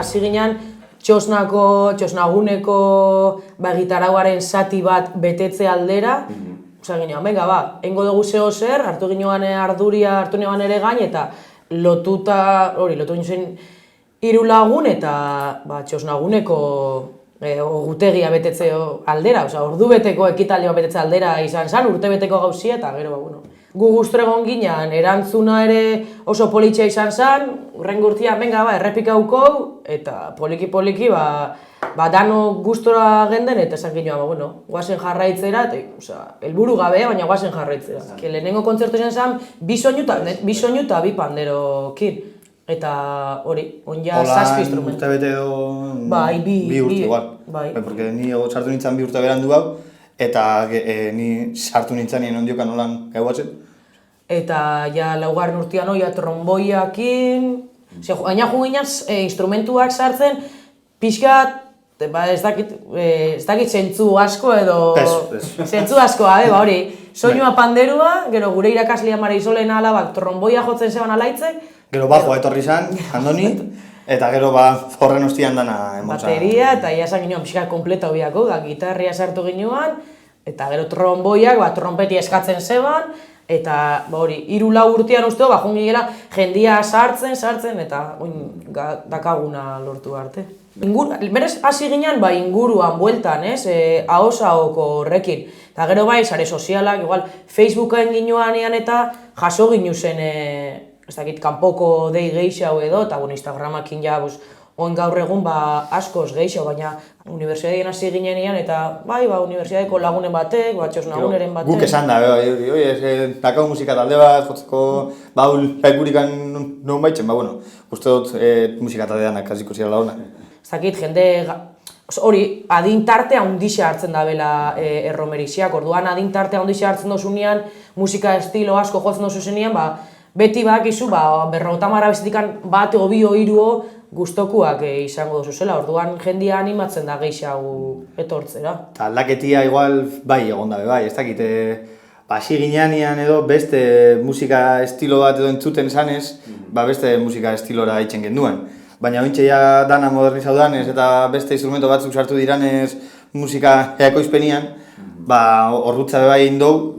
hasi ginen txosnaguneko gitarauaren zati bat betetze aldera, oza ginen, venga ba, eingo dugu zeo zer, hartu ginen arduria, hartu ginen ere gain, eta lotu ginen zen 3 lagun, eta txosnaguneko ogutegia betetze aldera, oza, ordubeteko ekitaldioa betetze aldera izan zen, urtebeteko gauzia, eta gero, gu gustura egon ginen, erantzuna ere oso politxea izan zen, urrengo urtean, venga, errepikauko, eta poliki-poliki, dano gustora genden, eta esan ginen, guazen jarraitzera, helburu gabe, baina guazen jarraitzera. Lehenengo kontzertu izan zen, 2 soinu eta 2 panderokin. Eta hori, onja 7 instrumentu. Hola, urte bete edo... Bai, 2 urte, igual. Bai. Porque ni sartu nintzen 2 urte berandu hau, eta ni sartu nintzen nien ondiokan holan gauatzen. Eta ja laugarren urtean oia tromboiakin... Gaina jo ginen instrumentuak sartzen, pixkat, ez dakit zentzu asko edo... Zentzu askoa, hori. Soinua panderua, gero gure irakaslea Marisolen alabak tromboia jotzen zeban alaitzek. Gero bajoa etorri zan, Andoni, eta gero horren ostian dana emotza. Bateria, eta jasan ginen pixkat kompleta hobiako, gitarria sartu ginen, eta gero tromboiak, trompeti eskatzen zeban, eta hori, 3-4 urtean usteo, joan gila jendia sartzen, eta dakaguna lortu arte. Berez hasi ginen inguruan, bueltan, ahos-ahoko horrekin. Eta gero sare sozialak, igual, Facebooken ginoanean eta jaso ginu zen, ez dakit, kanpoko dei gehiago edo, eta Instagramakin ja, oin gaur egun askoz gehiago, baina unibertsiadeen hasi ginenean, eta unibertsiadeko lagunen batek, txosnaguneren batek. Guk esan da, dakau musika talde bat, jotzeko, laikurikan non baitzen, uste dut musika taldeanak hasiko zirela hona. Ez dakit, jende, hori, adintartea handixe hartzen da bela erromerixiak, orduan adintartea handixe hartzen dozunean, musika estilo asko jotzen dozuzenean, beti bakizu, 50 abestikan bat o 2 o 3 gustokuak izango dozu zela, orduan jendia animatzen da gehiago etortzera. Eta aldaketia igual egon dabe ez dakit, hasi ginean edo beste musika estilo bat edo entzuten zanez, beste musika estilora itxen genduan. Baina ointxe ja dana modernizau danez eta beste instrumento batzuk sartu diranez musika ekoizpenian, orrutza be indou,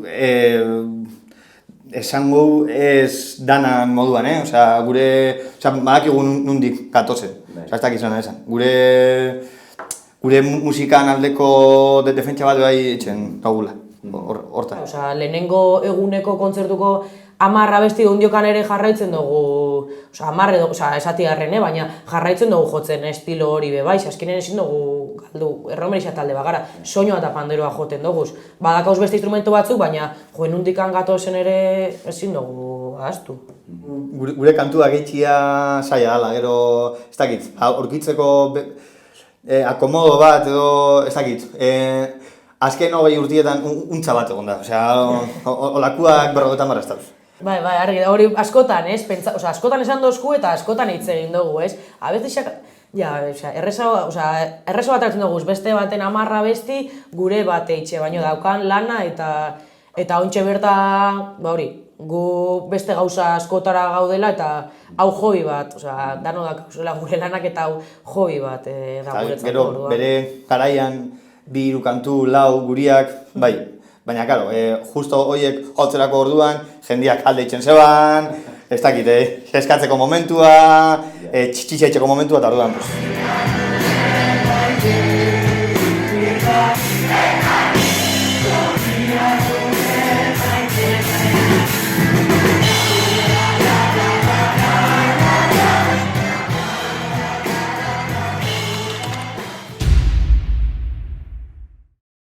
esango ez danan moduan, osea, badakigu nundik gatozen, ez dakit zena esan. Gure musikan aldeko defentsa bat itxen gaugula, horta. Osea, lehenengo eguneko kontzertuko 10 abesti ondiokan ere jarraitzen dugu, osea, esatiarren, baina jarraitzen dugu jotzen estilo hori bebaiz, azkenen ezin dugu galdu, erromerixia talde bagara, soinua eta panderoa joten dugu. Badakauz beste instrumento batzuk, baina joen undikan gatozen ere ezin dugu ahaztu. Gure kantua gehitxia zaila dala, gero, ez dakit, aurkitzeko akomodo bat edo, ez dakit, azken 20 urtietan untza bat egon da, osea, olakuak 50 marrastaz. Bai, argi da, hori askotan, askotan esan dozku eta askotan hitz egin dugu, ez? Abestixak, errezo bat hartzen dugu, beste baten 10 abesti, gure bat eitxe, baino daukan lana eta ontxe bertan, gu beste gauza askotara gaudela eta hau hobi bat, dano dakauzela gure lanak eta hau hobi bat da guretzako. Gero, bere garaian, 2 kantu, 4 guriak, baina, karo, justo horiek hotzerako orduan, jendiak alde itxen zeban, ez dakit, eskatzeko momentua, txitxitxeko momentua, eta orduan,